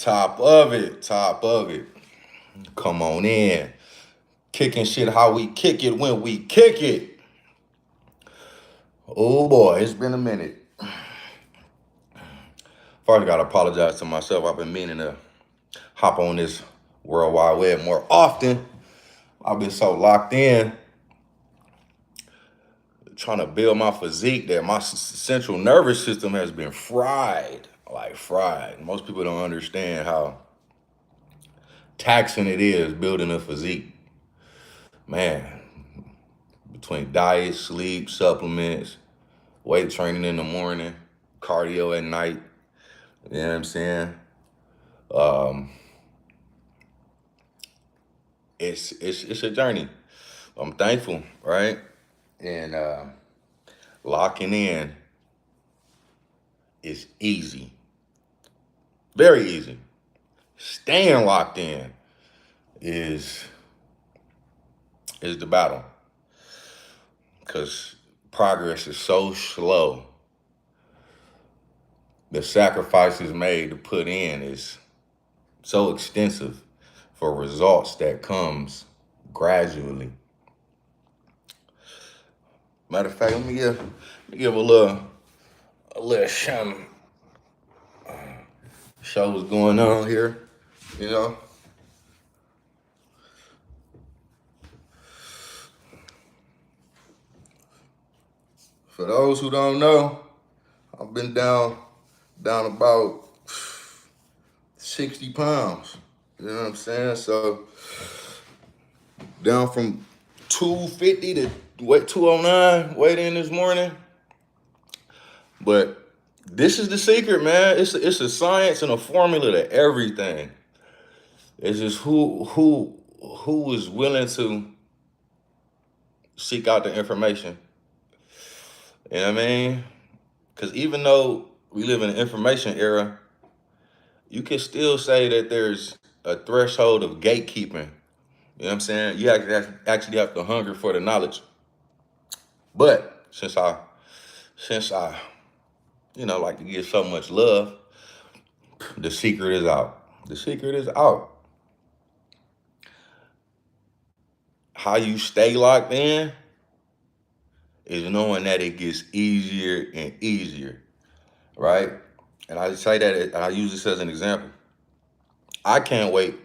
Top of it, top of it. Come on in. Kicking shit how we kick it when we kick it. Oh boy, it's been a minute. First, gotta apologize to myself. I've been meaning to hop on this World Wide Web more often. I've been so locked in trying to build my physique that my central nervous system has been fried. Like fried. Most people don't understand how taxing it is building a physique. Man, between diet, sleep, supplements, weight training in the morning, cardio at night. You know what I'm saying? Um, it's a journey. I'm thankful, right? And locking in is easy, very easy. Staying locked in is is the battle because progress is so slow. The sacrifices made to put in is so extensive for results that comes gradually. Matter of fact, let me give a little show what's going on here. You know, for those who don't know, I've been down about 60 pounds. You know what I'm saying? So down from 250 to 209 weighed in this morning. But this is the secret, man. It's a science and a formula to everything. It's just who is willing to seek out the information. You know what I mean? Because even though we live in an information era, you can still say that there's a threshold of gatekeeping. You know what I'm saying? You actually have to hunger for the knowledge. But since I like to give so much love, the secret is out. The secret is out. How you stay locked in is knowing that it gets easier and easier, right? And I say that I use this as an example. I can't wait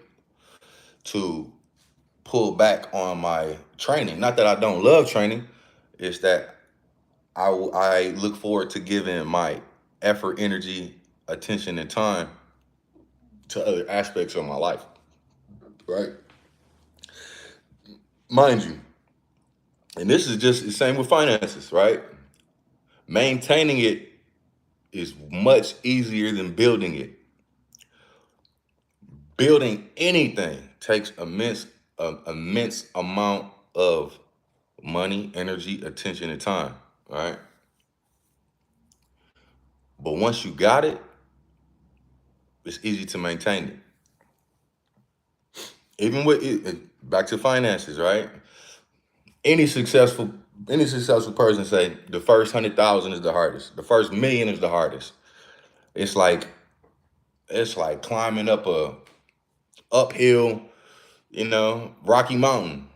to pull back on my training. Not that I don't love training, it's that I look forward to giving my effort, energy, attention, and time to other aspects of my life, right? Mind you, and this is just the same with finances, right? Maintaining it is much easier than building it. Building anything takes immense amount of money, energy, attention, and time, right? But once you got it, it's easy to maintain it. Even with it, back to finances, right? Any successful any successful person say the first 100,000 is the hardest. The first million is the hardest. It's like it's like climbing up a uphill, Rocky Mountain.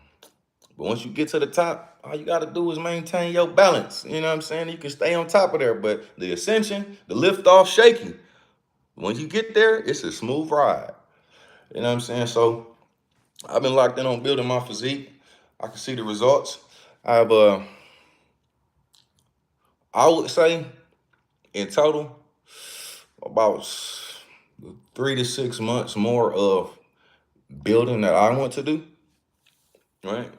But once you get to the top, all you got to do is maintain your balance. You know what I'm saying? You can stay on top of there, but the ascension, the lift off, shaky. Once you get there, it's a smooth ride. You know what I'm saying? So I've been locked in on building my physique. I can see the results. I've I would say in total about 3 to 6 months more of building that I want to do, right?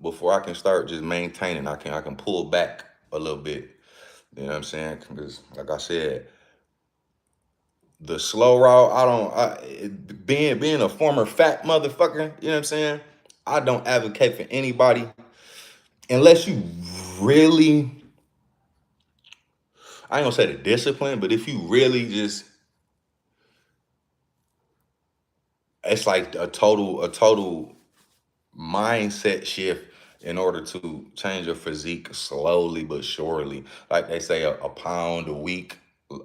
Before I can start just maintaining, I can pull back a little bit. You know what I'm saying? Because like I said, the slow route, being a former fat motherfucker, you know what I'm saying? I don't advocate for anybody unless you really, I ain't gonna say the discipline, but if you really just, it's like a total mindset shift in order to change your physique slowly but surely. Like they say, a pound a week,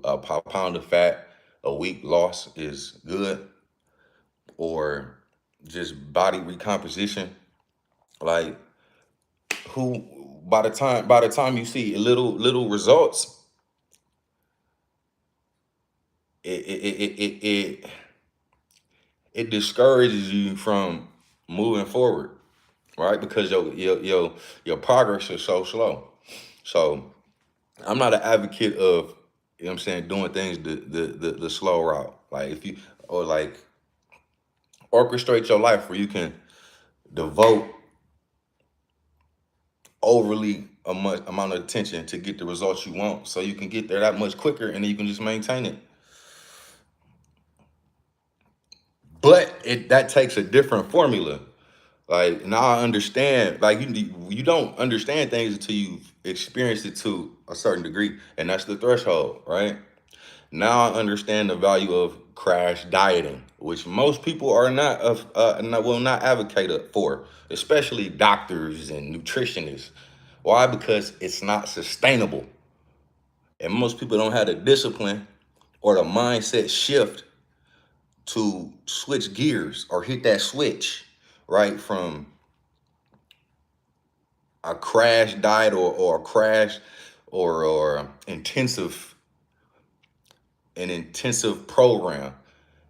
a pound of fat a week loss is good, or just body recomposition. Like who by the time you see little results, it it discourages you from moving forward, right? Because your progress is so slow. So I'm not an advocate of, you know what I'm saying, doing things the slow route. Like if you, or like orchestrate your life where you can devote overly a much amount of attention to get the results you want, so you can get there that much quicker, and then you can just maintain it. But that takes a different formula. Like now I understand. Like you don't understand things until you've experienced it to a certain degree, and that's the threshold, right? Now I understand the value of crash dieting, which most people are will not advocate it for, especially doctors and nutritionists. Why? Because it's not sustainable, and most people don't have the discipline or the mindset shift to switch gears or hit that switch, right, from a crash diet or a crash or an intensive program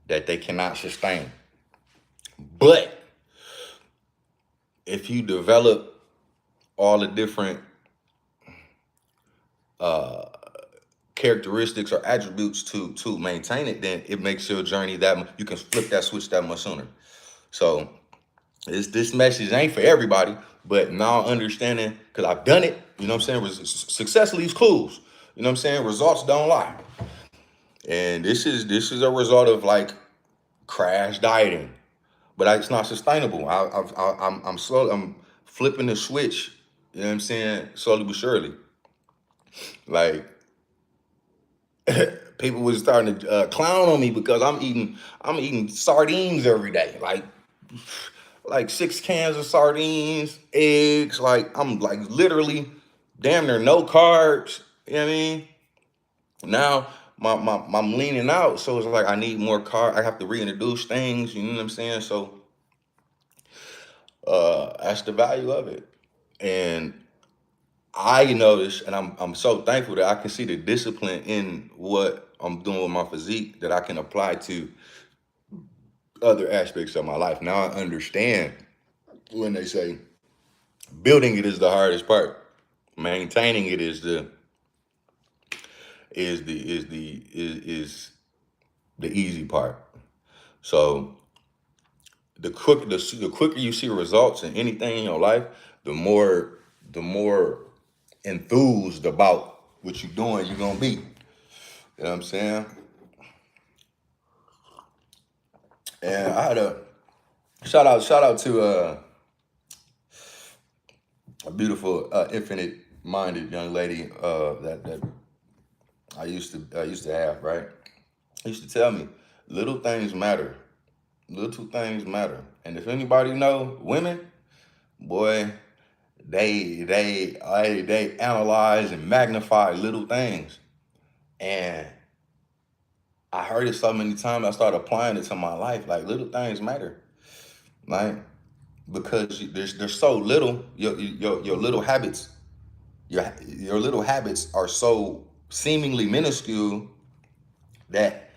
that they cannot sustain. But if you develop all the different uh, characteristics or attributes to maintain it, then it makes your journey you can flip that switch that much sooner. So this message ain't for everybody, but now understanding, because I've done it, you know what I'm saying? Success leaves clues. You know what I'm saying? Results don't lie. And this is a result of like crash dieting, but it's not sustainable. I'm flipping the switch. You know what I'm saying? Slowly but surely. Like people was starting to clown on me because I'm eating sardines every day. Like 6 cans of sardines, eggs. Like I'm like literally damn near no carbs. You know what I mean? Now I'm leaning out, so it's like I need more carbs. I have to reintroduce things. You know what I'm saying? So that's the value of it. And I notice, and I'm so thankful that I can see the discipline in what I'm doing with my physique that I can apply to other aspects of my life. Now I understand when they say building it is the hardest part, maintaining it is the easy part. So the quicker you see results in anything in your life, the more enthused about what you're doing you're gonna be. You know what I'm saying? And I had a shout out to a beautiful, infinite minded young lady that I used to have, right? Used to tell me little things matter. Little things matter. And if anybody know women, boy, they analyze and magnify little things. And I heard it so many times I started applying it to my life. Like little things matter. Like because there's so little, your little habits, your little habits are so seemingly minuscule that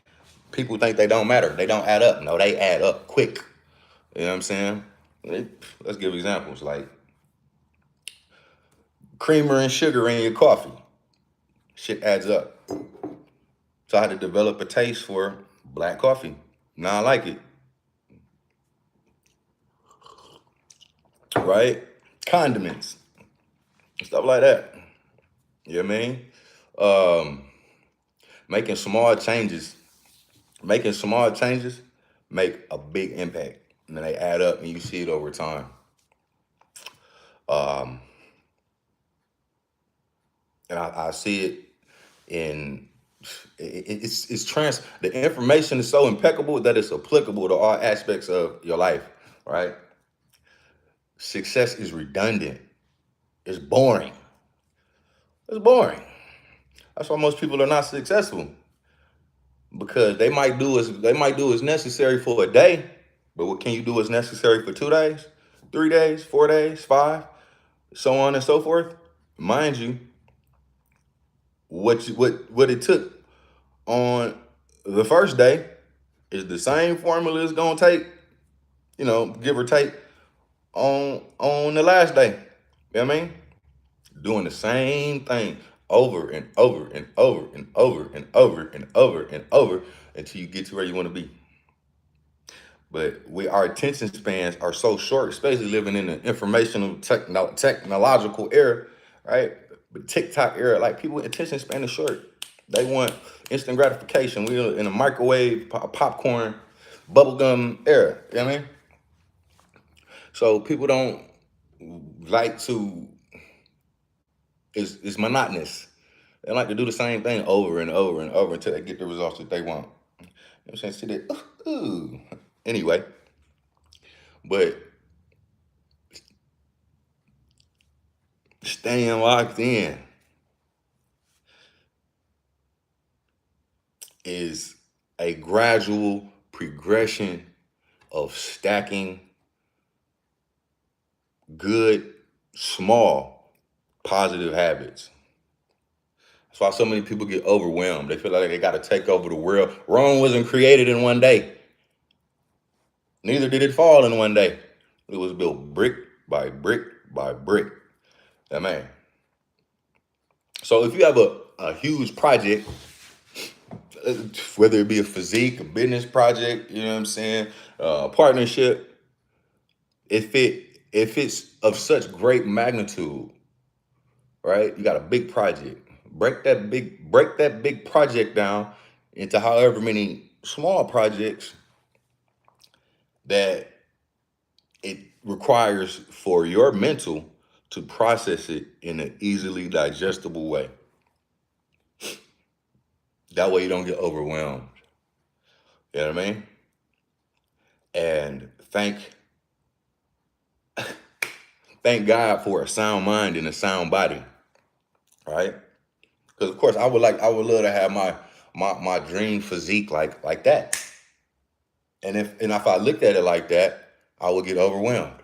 people think they don't matter. They don't add up. No, they add up quick. You know what I'm saying? Let's give examples like creamer and sugar in your coffee. Shit adds up. So I had to develop a taste for black coffee. Now I like it, right? Condiments, stuff like that. You know what I mean? Um, making small changes, making small changes make a big impact. And then they add up and you see it over time. Um, and I see it in it's the information is so impeccable that it's applicable to all aspects of your life, right? Success is redundant. It's boring. It's boring. That's why most people are not successful. because they might do as necessary for a day, but what can you do as necessary for 2 days, 3 days, 4 days, five, so on and so forth. Mind you, what it took on the first day is the same formula it's gonna take, give or take, on the last day. You know what I mean? Doing the same thing over and over and over and over and over and over and over until you get to where you want to be. But our attention spans are so short, especially living in the informational technological era, right? But TikTok era, like people attention span is short. They want instant gratification. We're in a microwave, popcorn, bubblegum era. You know what I mean? So people don't like to. It's monotonous. They like to do the same thing over and over and over until they get the results that they want. You know what I'm saying? See that? Ooh. Anyway, but staying locked in is a gradual progression of stacking good, small, positive habits. That's why so many people get overwhelmed. They feel like they got to take over the world. Rome wasn't created in one day. Neither did it fall in one day. It was built brick by brick by brick. Yeah, man. So if you have a huge project, whether it be a physique, a business project, you know what I'm saying, partnership, if it's of such great magnitude, right? You got a big project. Break that big project down into however many small projects that it requires for your mental to process it in an easily digestible way. That way you don't get overwhelmed. You know what I mean? And thank God for a sound mind and a sound body, right? Because of course I would love to have my dream physique like that. And if I looked at it like that, I would get overwhelmed.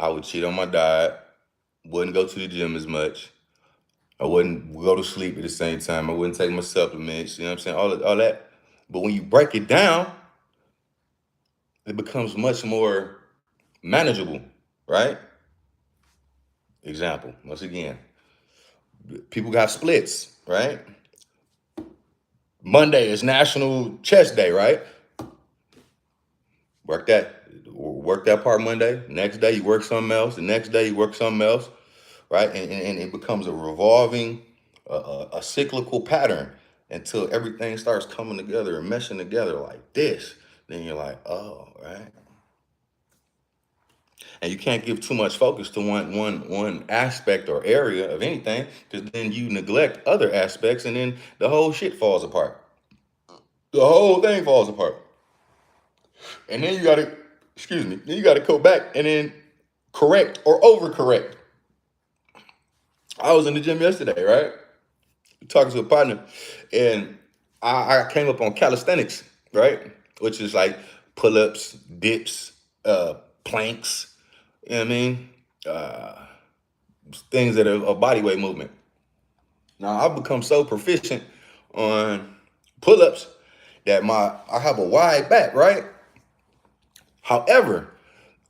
I would cheat on my diet, wouldn't go to the gym as much. I wouldn't go to sleep at the same time. I wouldn't take my supplements. You know what I'm saying? All that. But when you break it down, it becomes much more manageable, right? Example, once again, people got splits, right? Monday is National Chest Day, right? Work that part Monday. Next day you work something else. The next day you work something else, right? And it becomes a revolving, a cyclical pattern until everything starts coming together and meshing together like this. Then you're like, oh, right. And you can't give too much focus to one aspect or area of anything, because then you neglect other aspects, and then the whole shit falls apart. The whole thing falls apart. And then you gotta, excuse me, then you gotta go back and then correct or overcorrect. I was in the gym yesterday, right? Talking to a partner, and I came up on calisthenics, right? Which is like pull-ups, dips, planks, you know what I mean? Uh, Things that are a body weight movement. Now I've become so proficient on pull-ups that I have a wide back, right? However,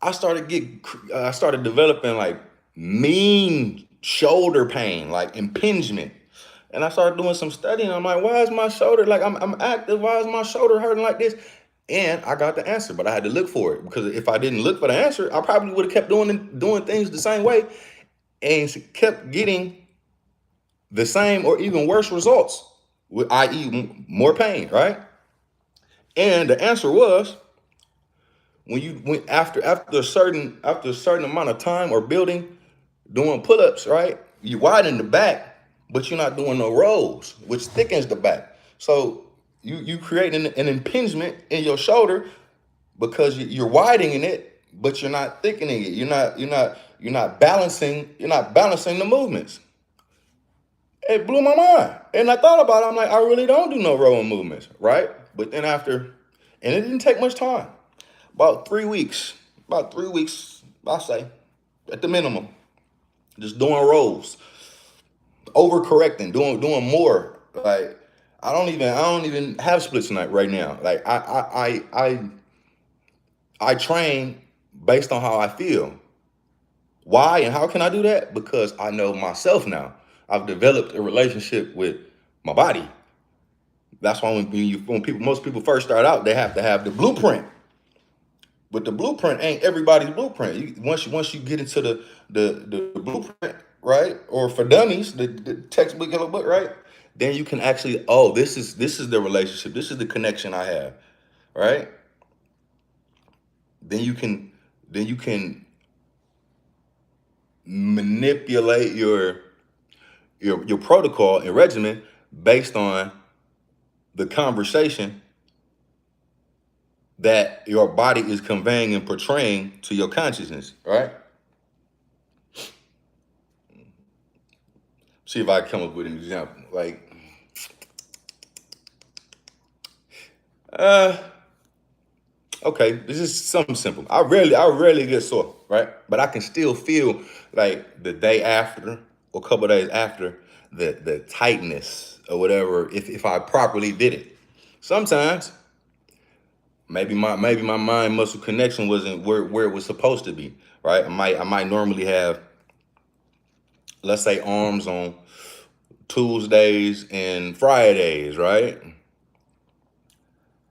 I started developing like mean shoulder pain, like impingement. And I started doing some studying. I'm like, why is my shoulder, like I'm active, why is my shoulder hurting like this? And I got the answer, but I had to look for it, because if I didn't look for the answer, I probably would have kept doing things the same way and kept getting the same or even worse results, i.e., more pain, right? And the answer was, after a certain amount of time or building, doing pull-ups, right? You widen the back, but you're not doing no rolls, which thickens the back. So you create an impingement in your shoulder because you're widening it, but you're not thickening it. You're not balancing the movements. It blew my mind. And I thought about it. I'm like, I really don't do no rowing movements, right? But then after, and it didn't take much time. About 3 weeks. About 3 weeks, I say, at the minimum. Just doing rows, overcorrecting, doing more. Like I don't even have splits tonight right now. Like I train based on how I feel. Why and how can I do that? Because I know myself now. I've developed a relationship with my body. That's why most people first start out, they have to have the blueprint. But the blueprint ain't everybody's blueprint. Once you get into the blueprint, right? Or for dummies, the textbook yellow book, right? Then you can actually, oh, this is the relationship. This is the connection I have, right? Then you can manipulate your protocol and regimen based on the conversation that your body is conveying and portraying to your consciousness, right? See if I come up with an example. Like, uh, okay, this is something simple. I rarely get sore, right? But I can still feel like the day after or a couple of days after the tightness or whatever if I properly did it. Sometimes maybe my mind muscle connection wasn't where it was supposed to be, right? I might normally have, let's say, arms on Tuesdays and Fridays, right?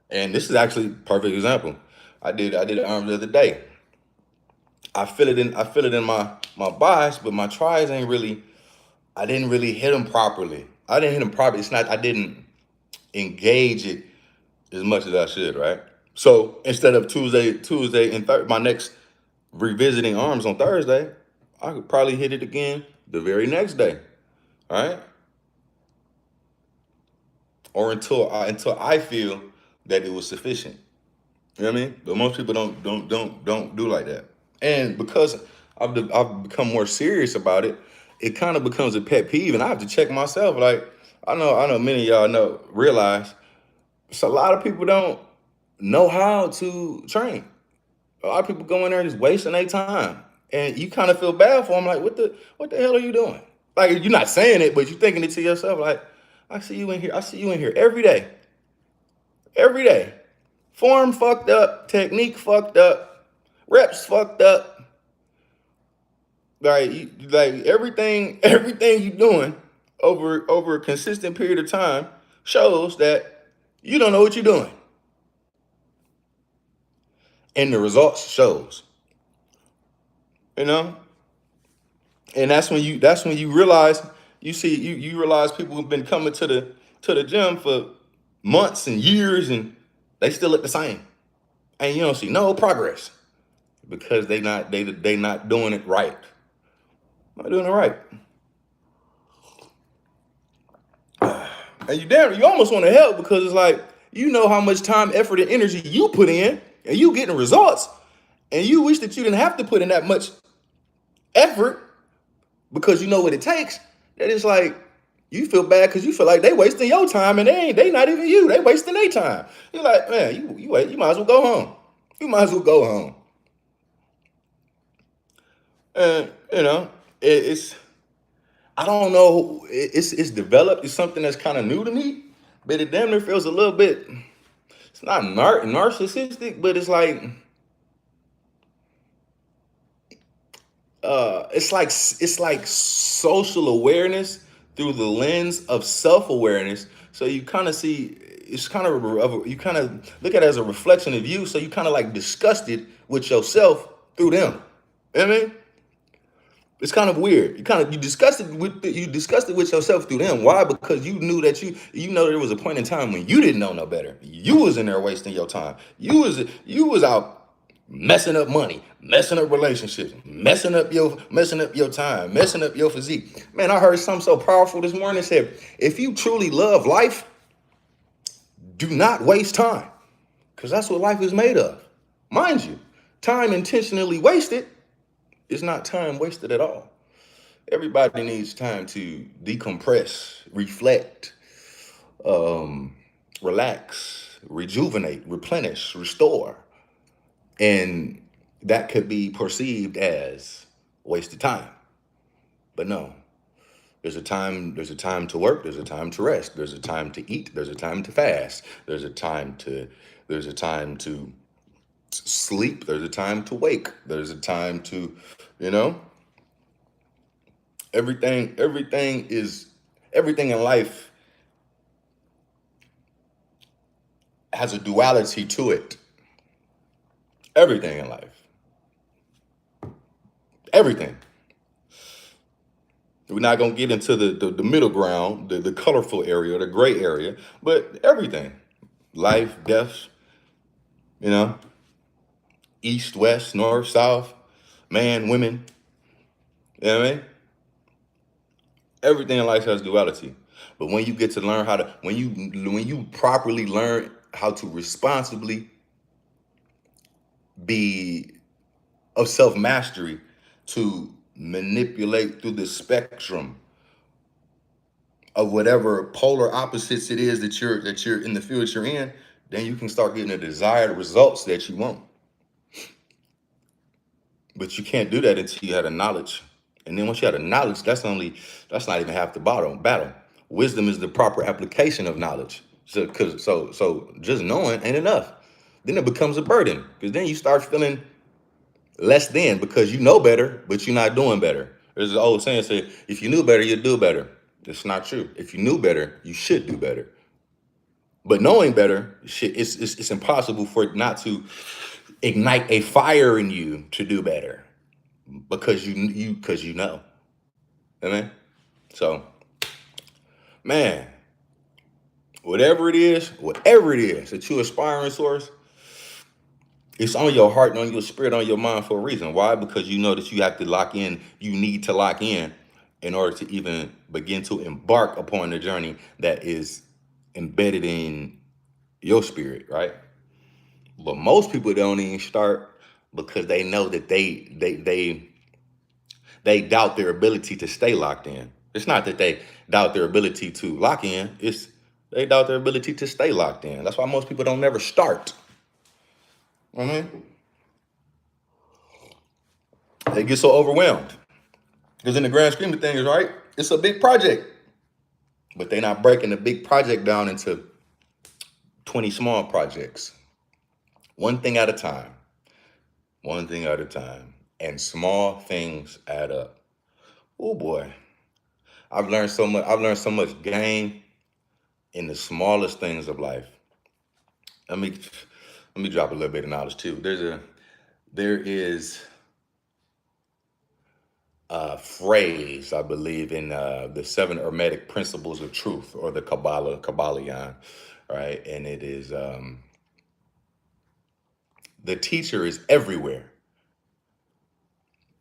And this is actually a perfect example. I did arms the other day. I feel it in my biceps, but my tries ain't really. I didn't really hit them properly. I didn't hit them properly. It's not. I didn't engage it as much as I should, right? So instead of Tuesday and my next revisiting arms on Thursday, I could probably hit it again the very next day, all right? Or until I feel that it was sufficient. You know what I mean? But most people don't do like that. And because I've become more serious about it, it kind of becomes a pet peeve, and I have to check myself. Like I know many of y'all realize so a lot of people don't know how to train. A lot of people go in there just wasting their time, and you kind of feel bad for them. Like, what the hell are you doing? Like, you're not saying it, but you're thinking it to yourself. Like, I see you in here. I see you in here every day. Form fucked up, technique fucked up, reps fucked up. Like everything you're doing over a consistent period of time shows that you don't know what you're doing, and the results shows. You know, and that's when you realize you realize people have been coming to the gym for months and years, and they still look the same, and you don't see no progress because they not doing it right. Not doing it right. And you almost want to help because it's like you know how much time, effort, and energy you put in, and you getting results, and you wish that you didn't have to put in that much effort because you know what it takes. That it's like you feel bad because you feel like they wasting your time, and they not even you. They wasting their time. You're like, man, you might as well go home. You might as well go home. And it's I don't know. It's developed. It's something that's kind of new to me, but it damn near feels a little bit. It's not narcissistic, but it's like social awareness through the lens of self awareness. So you kind of see it's kind of you kind of look at it as a reflection of you. So you kind of like disgusted with yourself through them. You know what I mean? It's kind of weird. You discussed it with yourself through them. Why? Because you knew that you know there was a point in time when you didn't know no better. You was in there wasting your time. You was out messing up money, messing up relationships, messing up your time, messing up your physique. Man, I heard something so powerful this morning. It said, if you truly love life, do not waste time. Because that's what life is made of. Mind you, time intentionally wasted is not time wasted at all. Everybody needs time to decompress, reflect, um, relax, rejuvenate, replenish, restore. And that could be perceived as wasted time. But no, there's a time to work, there's a time to rest, there's a time to eat, there's a time to fast, there's a time to sleep, there's a time to wake, there's a time to, you know, everything is everything in life has a duality to it. Everything in life. Everything. We're not gonna get into the middle ground, the colorful area, the gray area, but everything. Life, death, you know, east, west, north, south, man, women, you know what I mean? Everything in life has duality. But when you get to learn how to when you properly learn how to responsibly be of self-mastery to manipulate through the spectrum of whatever polar opposites it is that you're in the field that you're in, then you can start getting the desired results that you want. But you can't do that until you have the knowledge. And then once you have the knowledge, that's not even half the battle. Wisdom is the proper application of knowledge. So just knowing ain't enough. Then it becomes a burden because then you start feeling less than because you know better, but you're not doing better. There's an old saying say, if you knew better, you'd do better. That's not true. If you knew better, you should do better. But knowing better, shit, it's impossible for it not to ignite a fire in you to do better because you know. I mean, so man, whatever it is that you aspiring towards, it's on your heart and on your spirit, on your mind for a reason. Why? Because you know that you have to lock in. You need to lock in order to even begin to embark upon the journey that is embedded in your spirit, right? But most people don't even start because they know that they doubt their ability to stay locked in. It's not that they doubt their ability to lock in. It's they doubt their ability to stay locked in. That's why most people don't never start. I mean, they get so overwhelmed because in the grand scheme of things, right? It's a big project, but they're not breaking the big project down into 20 small projects, one thing at a time, one thing at a time, and small things add up. Oh boy, I've learned so much. I've learned so much game in the smallest things of life. Let me let me drop a little bit of knowledge too. There is a phrase I believe in the seven hermetic principles of truth or the Kabbalion, right? And it is the teacher is everywhere.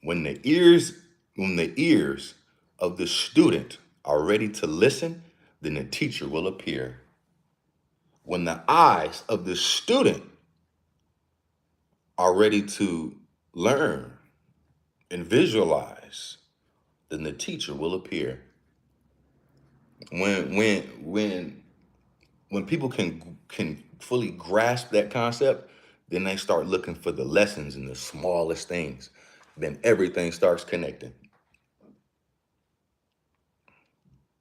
When the ears when the ears of the student are ready to listen, then the teacher will appear. When the eyes of the student are ready to learn and visualize, then the teacher will appear. When when when when people can fully grasp that concept, then they start looking for the lessons in the smallest things. Then everything starts connecting.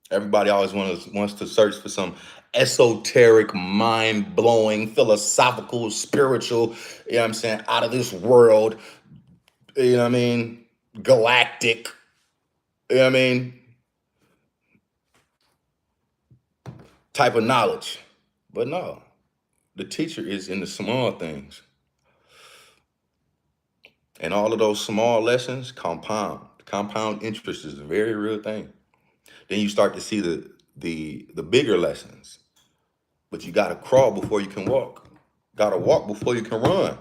Everybody always wants to search for some esoteric, mind blowing, philosophical, spiritual, you know what I'm saying, out of this world, you know what I mean, galactic, you know what I mean, type of knowledge. But no, the teacher is in the small things. And all of those small lessons compound. Compound interest is a very real thing. Then you start to see the bigger lessons. But you gotta crawl before you can walk. Gotta walk before you can run.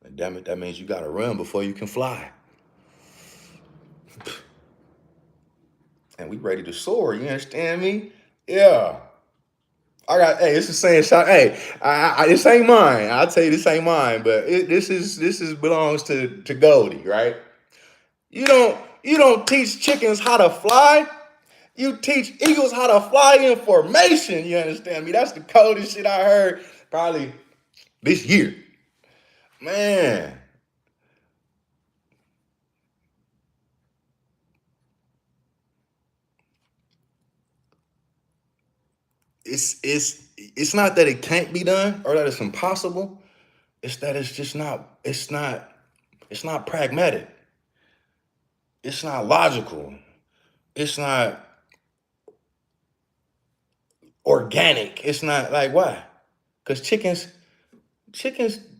And damn it, that means you gotta run before you can fly. And we ready to soar, you understand me? Yeah. I got hey, it's the same shot. Hey, this ain't mine. I'll tell you this ain't mine, but this is belongs to Goldie, right? You don't teach chickens how to fly. You teach eagles how to fly in formation. You understand me? That's the coldest shit I heard probably this year. Man, it's not that it can't be done or that it's impossible. It's that it's just not it's not pragmatic. It's not logical. It's not organic. It's not like why? Because chickens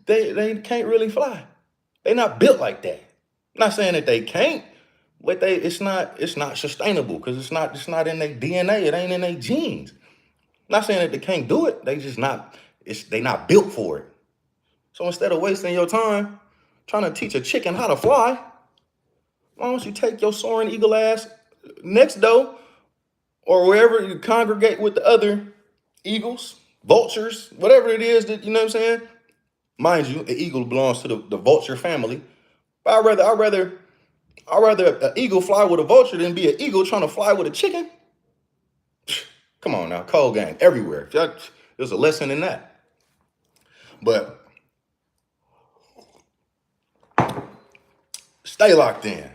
they can't really fly. They're not built like that. I'm not saying that they can't, but it's not sustainable because it's not in their DNA. It ain't in their genes. I'm not saying that they can't do it. They just not they not built for it. So instead of wasting your time trying to teach a chicken how to fly, why don't you take your soaring eagle ass next door or wherever you congregate with the other eagles, vultures, whatever it is that you know what I'm saying. Mind you, an eagle belongs to the vulture family. But I'd rather an eagle fly with a vulture than be an eagle trying to fly with a chicken. Come on now, cold game everywhere. There's a lesson in that. But stay locked in.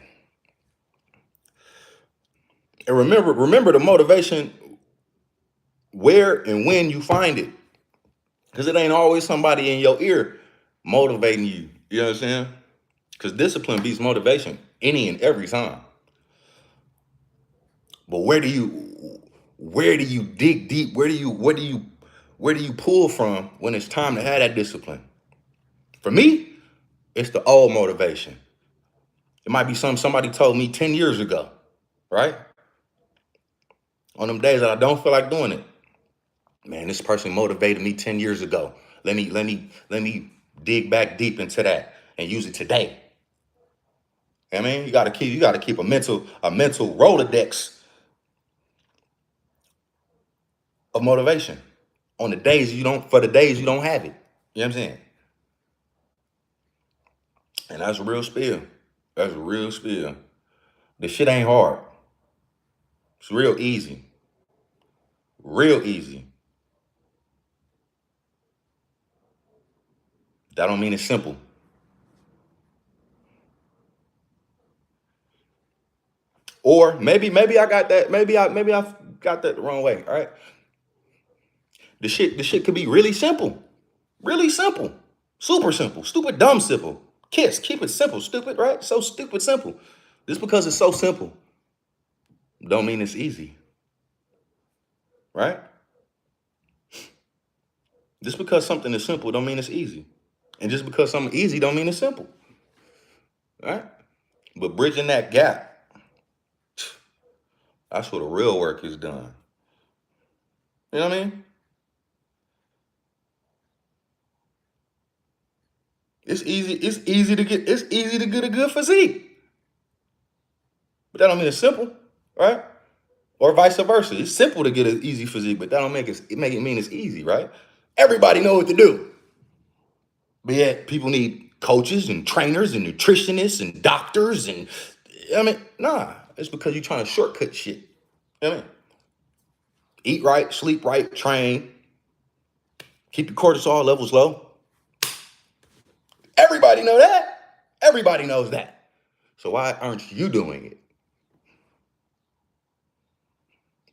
And remember the motivation where and when you find it. Because it ain't always somebody in your ear motivating you. You know what I'm saying? Because discipline beats motivation any and every time. But where do you dig deep? Where do you pull from when it's time to have that discipline? For me, it's the old motivation. It might be something somebody told me 10 years ago, right? On them days that I don't feel like doing it. Man, this person motivated me 10 years ago. Let me dig back deep into that and use it today. I mean, you gotta keep a mental Rolodex of motivation on the days you don't have it. You know what I'm saying? And that's a real spill. That's a real spill. The shit ain't hard. It's real easy. Real easy. That don't mean it's simple. Or maybe I got that. Maybe I got that the wrong way. All right. The shit could be really simple. Really simple. Super simple. Stupid dumb simple. Kiss. Keep it simple. Stupid, right? So stupid simple. Just because it's so simple don't mean it's easy. Right? Just because something is simple don't mean it's easy. And just because something easy don't mean it's simple. Right? But bridging that gap, that's where the real work is done. You know what I mean? It's easy to get a good physique. But that don't mean it's simple, right? Or vice versa. It's simple to get an easy physique, but that don't make it mean it's easy, right? Everybody know what to do. But yet people need coaches and trainers and nutritionists and doctors and I mean, nah. It's because you're trying to shortcut shit. You know what I mean? Eat right, sleep right, train, keep your cortisol levels low. Everybody know that. Everybody knows that. So why aren't you doing it?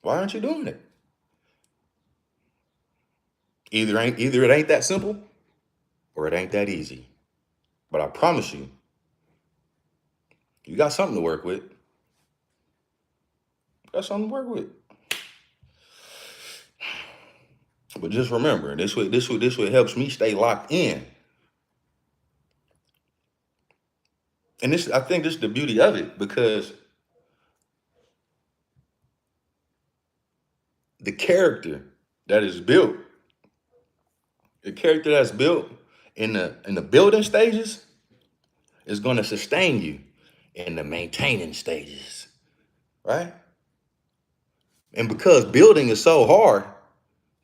Why aren't you doing it? Either it ain't that simple or it ain't that easy. But I promise you, you got something to work with. You got something to work with. But just remember, this way helps me stay locked in. And I think this is the beauty of it because the character that is built, the character that's built in the building stages is going to sustain you in the maintaining stages, right? And because building is so hard,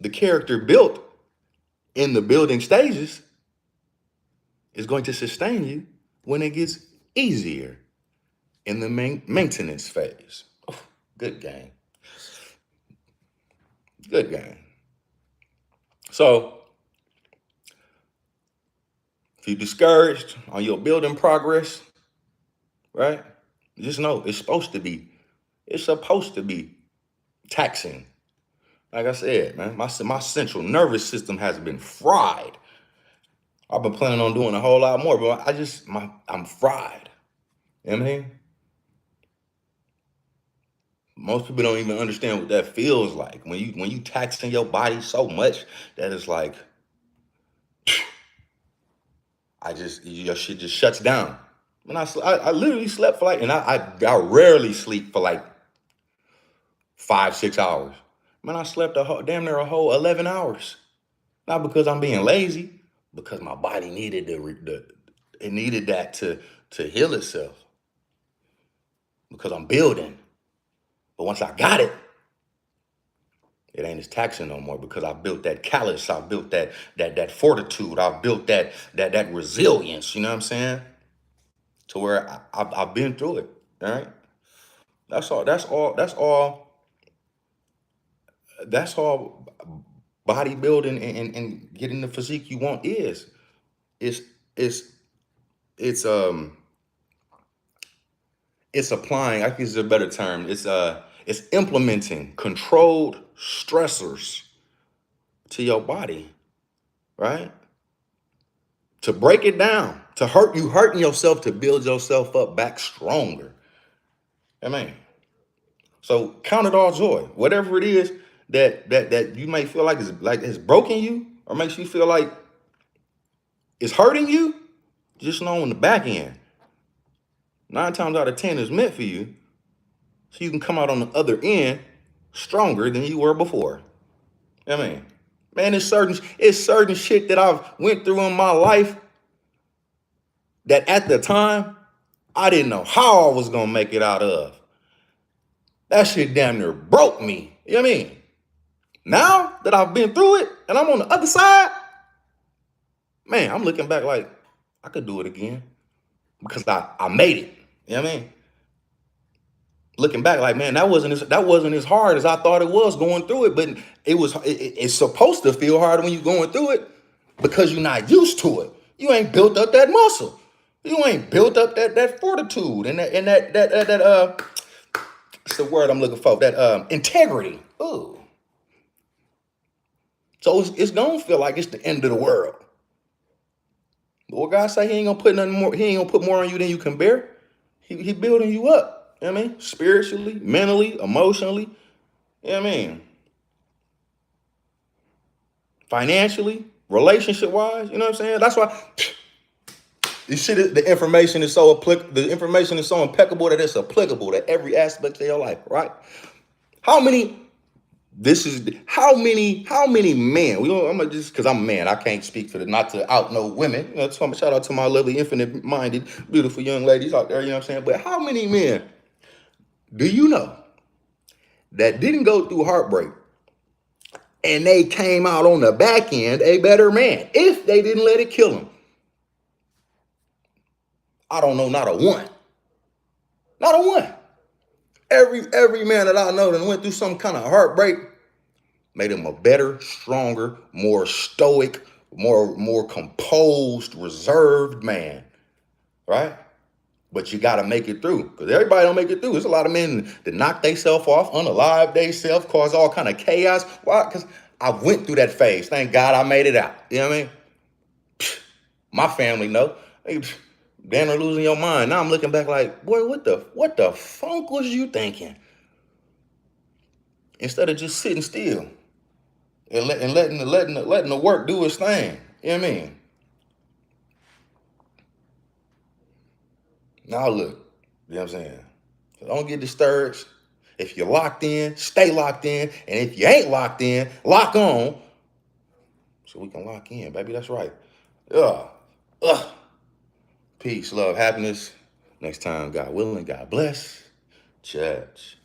the character built in the building stages is going to sustain you when it gets easier in the maintenance phase. Oh, good game. Good game. So if you're discouraged on your building progress, right? Just know it's supposed to be taxing. Like I said, man, my central nervous system has been fried. I've been planning on doing a whole lot more, but I'm fried. You know what I mean? Most people don't even understand what that feels like when you taxing your body so much that it's like your shit just shuts down. When I literally slept for like, and I rarely sleep for like 5 6 hours. Man, I slept damn near a whole 11 hours. Not because I'm being lazy, because my body needed it needed that to heal itself. Because I'm building. But once I got it, it ain't as taxing no more because I built that callus, I built that fortitude, I built that resilience. You know what I'm saying? To where I've been through it. All right. That's all. That's all. That's all. That's all. Bodybuilding and getting the physique you want is. It's it's it's it's applying. I think it's a better term. It's implementing controlled stressors to your body, right? To break it down, to hurting yourself to build yourself up back stronger. I mean, so count it all joy. Whatever it is that you may feel like it's broken you or makes you feel like it's hurting you, just know on the back end, 9 times out of 10 is meant for you, so you can come out on the other end stronger than you were before. I mean, man, it's certain shit that I've went through in my life that at the time I didn't know how I was gonna make it out of. That shit damn near broke me. You know what I mean? Now that I've been through it and I'm on the other side, man, I'm looking back like I could do it again because I made it. You know what I mean? Looking back like, man, that wasn't as hard as I thought it was going through it, but it's supposed to feel hard when you're going through it because you're not used to it. You ain't built up that muscle. You ain't built up that fortitude and that what's the word I'm looking for? That integrity. Ooh. So it's gonna feel like it's the end of the world. But what God say, He ain't gonna put nothing more. He ain't gonna put more on you than you can bear. He building you up. You know what I mean? Spiritually, mentally, emotionally. You know what I mean? Financially, relationship wise. You know what I'm saying? That's why you see the information is so the information is so impeccable that it's applicable to every aspect of your life. Right? How many? How many men? I'm gonna just because I'm a man, I can't speak for not to out no women. So shout out to my lovely, infinite minded, beautiful young ladies out there. You know what I'm saying? But how many men do you know that didn't go through heartbreak and they came out on the back end a better man if they didn't let it kill them? I don't know, not a one, not a one. Every man that I know that went through some kind of heartbreak made him a better, stronger, more stoic, more composed, reserved man, right? But you got to make it through because everybody don't make it through. There's a lot of men that knock themselves off, unalive themselves, cause all kind of chaos. Why? Because I went through that phase. Thank God I made it out. You know what I mean? My family know. Hey, damn, are losing your mind. Now I'm looking back like, boy, what the funk was you thinking? Instead of just sitting still and letting the work do its thing. You know what I mean? Now look, you know what I'm saying? So don't get discouraged. If you're locked in, stay locked in. And if you ain't locked in, lock on. So we can lock in, baby. That's right. Ugh. Ugh. Peace, love, happiness. Next time, God willing, God bless. Church.